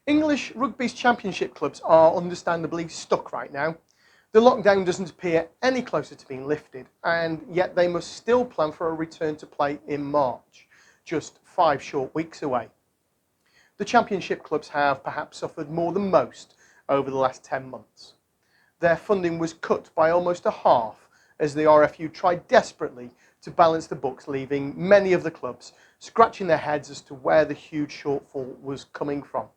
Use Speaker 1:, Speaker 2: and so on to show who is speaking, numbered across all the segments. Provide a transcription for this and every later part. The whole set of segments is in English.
Speaker 1: English Rugby's championship clubs are understandably stuck right now. The lockdown doesn't appear any closer to being lifted, and yet they must still plan for a return to play in March, just 5 short weeks away. The championship clubs have perhaps suffered more than most over the last 10 months. Their funding was cut by almost a half as the RFU tried desperately to balance the books, leaving many of the clubs scratching their heads as to where the huge shortfall was coming from.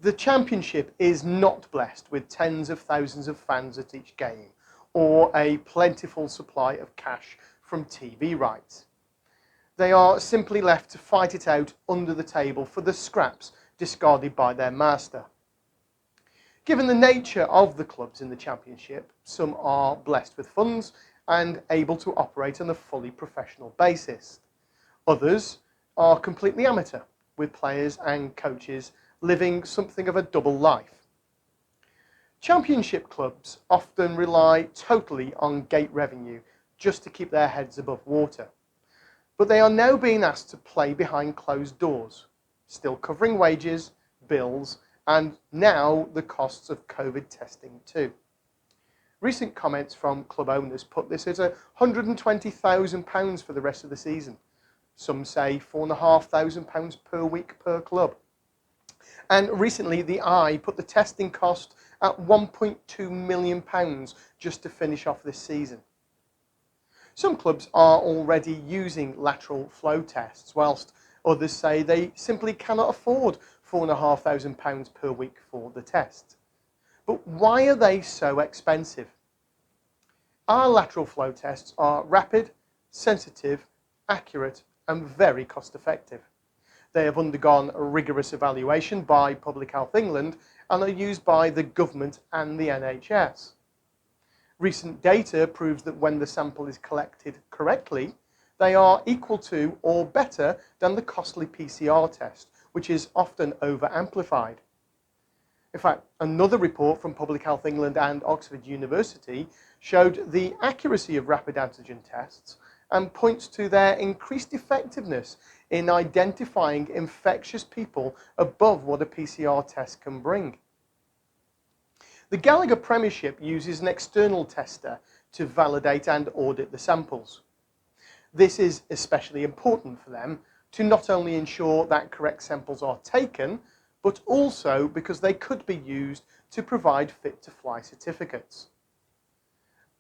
Speaker 1: The Championship is not blessed with tens of thousands of fans at each game or a plentiful supply of cash from TV rights. They are simply left to fight it out under the table for the scraps discarded by their master. Given the nature of the clubs in the Championship, some are blessed with funds and able to operate on a fully professional basis. Others are completely amateur, with players and coaches living something of a double life. Championship clubs often rely totally on gate revenue just to keep their heads above water. But they are now being asked to play behind closed doors, still covering wages, bills, and now the costs of COVID testing too. Recent comments from club owners put this at £120,000 for the rest of the season. Some say £4,500 per week per club. And recently the Eye put the testing cost at £1.2 million just to finish off this season. Some clubs are already using lateral flow tests, whilst others say they simply cannot afford £4,500 per week for the test. But why are they so expensive? Our lateral flow tests are rapid, sensitive, accurate, and very cost effective. They have undergone a rigorous evaluation by Public Health England and are used by the government and the NHS. Recent data proves that when the sample is collected correctly, they are equal to or better than the costly PCR test, which is often over-amplified. In fact, another report from Public Health England and Oxford University showed the accuracy of rapid antigen tests and points to their increased effectiveness in identifying infectious people above what a PCR test can bring. The Gallagher Premiership uses an external tester to validate and audit the samples. This is especially important for them to not only ensure that correct samples are taken, but also because they could be used to provide fit-to-fly certificates.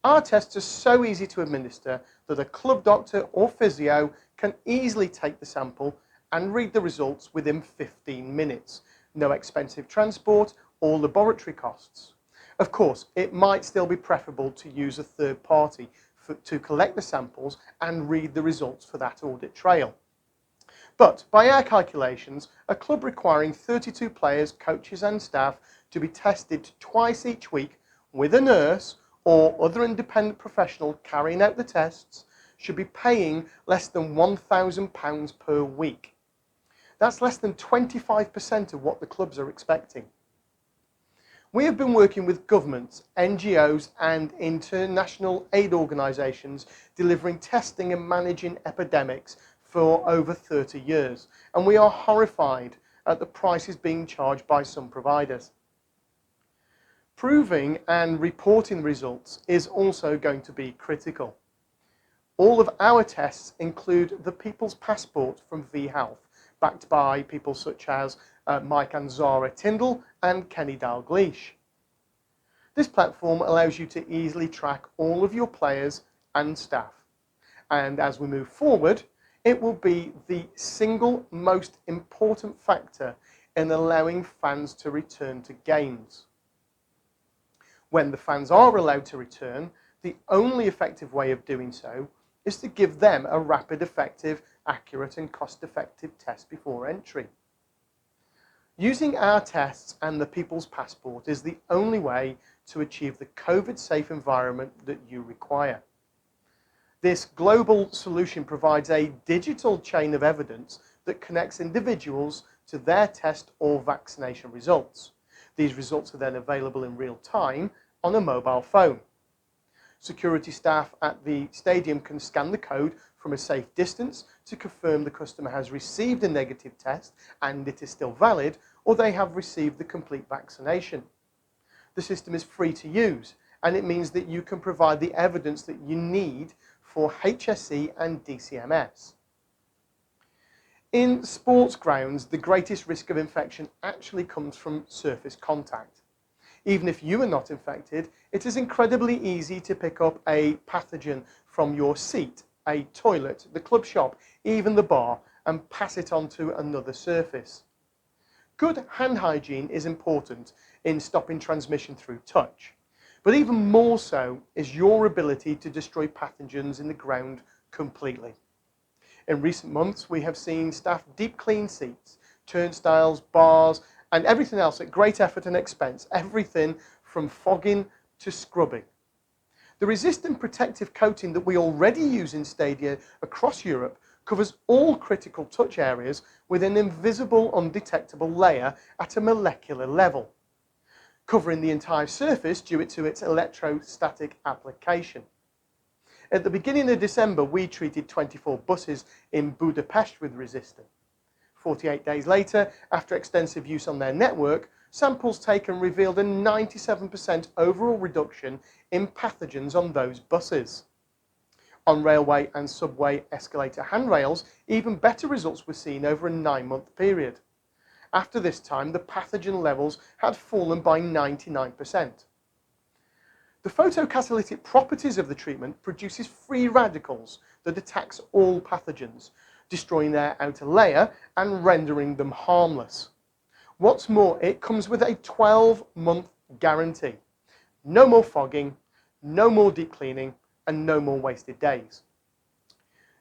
Speaker 1: Our tests are so easy to administer that a club doctor or physio can easily take the sample and read the results within 15 minutes. No expensive transport or laboratory costs. Of course, it might still be preferable to use a third party to collect the samples and read the results for that audit trail. But by our calculations, a club requiring 32 players, coaches and staff to be tested twice each week with a nurse or other independent professional carrying out the tests should be paying less than £1,000 per week. That's less than 25% of what the clubs are expecting. We have been working with governments, NGOs and international aid organisations delivering testing and managing epidemics for over 30 years, and we are horrified at the prices being charged by some providers. Proving and reporting results is also going to be critical. All of our tests include the People's Passport from V-Health, backed by people such as Mike and Zara Tyndall and Kenny Dalgleish. This platform allows you to easily track all of your players and staff. And as we move forward, it will be the single most important factor in allowing fans to return to games. When the fans are allowed to return, the only effective way of doing so is to give them a rapid, effective, accurate and cost-effective test before entry. Using our tests and the People's Passport is the only way to achieve the COVID-safe environment that you require. This global solution provides a digital chain of evidence that connects individuals to their test or vaccination results. These results are then available in real time on a mobile phone. Security staff at the stadium can scan the code from a safe distance to confirm the customer has received a negative test and it is still valid, or they have received the complete vaccination. The system is free to use, and it means that you can provide the evidence that you need for HSE and DCMS. In sports grounds, the greatest risk of infection actually comes from surface contact. Even if you are not infected, it is incredibly easy to pick up a pathogen from your seat, a toilet, the club shop, even the bar, and pass it on to another surface. Good hand hygiene is important in stopping transmission through touch, but even more so is your ability to destroy pathogens in the ground completely. In recent months, we have seen staff deep clean seats, turnstiles, bars, and everything else at great effort and expense, everything from fogging to scrubbing. The resistant protective coating that we already use in stadia across Europe covers all critical touch areas with an invisible, undetectable layer at a molecular level, covering the entire surface due to its electrostatic application. At the beginning of December, we treated 24 buses in Budapest with resistant. 48 days later, after extensive use on their network, samples taken revealed a 97% overall reduction in pathogens on those buses. On railway and subway escalator handrails, even better results were seen over a 9-month period. After this time, the pathogen levels had fallen by 99%. The photocatalytic properties of the treatment produces free radicals that attacks all pathogens, destroying their outer layer and rendering them harmless. What's more, it comes with a 12-month guarantee. No more fogging, no more deep cleaning, and no more wasted days.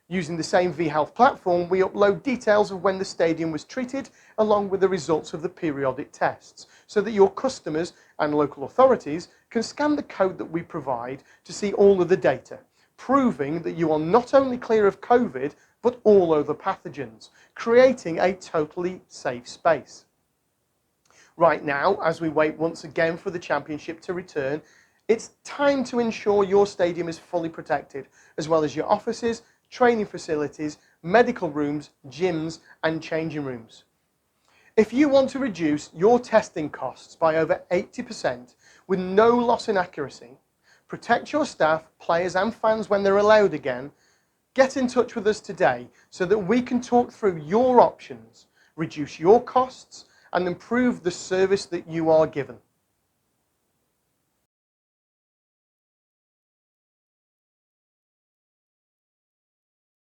Speaker 1: Using the same vHealth platform, we upload details of when the stadium was treated, along with the results of the periodic tests, so that your customers and local authorities can scan the code that we provide to see all of the data, proving that you are not only clear of COVID, but all other pathogens, creating a totally safe space. Right now, as we wait once again for the championship to return, it's time to ensure your stadium is fully protected, as well as your offices, training facilities, medical rooms, gyms, and changing rooms. If you want to reduce your testing costs by over 80% with no loss in accuracy, protect your staff, players and fans when they're allowed again, get in touch with us today so that we can talk through your options, reduce your costs, and improve the service that you are given.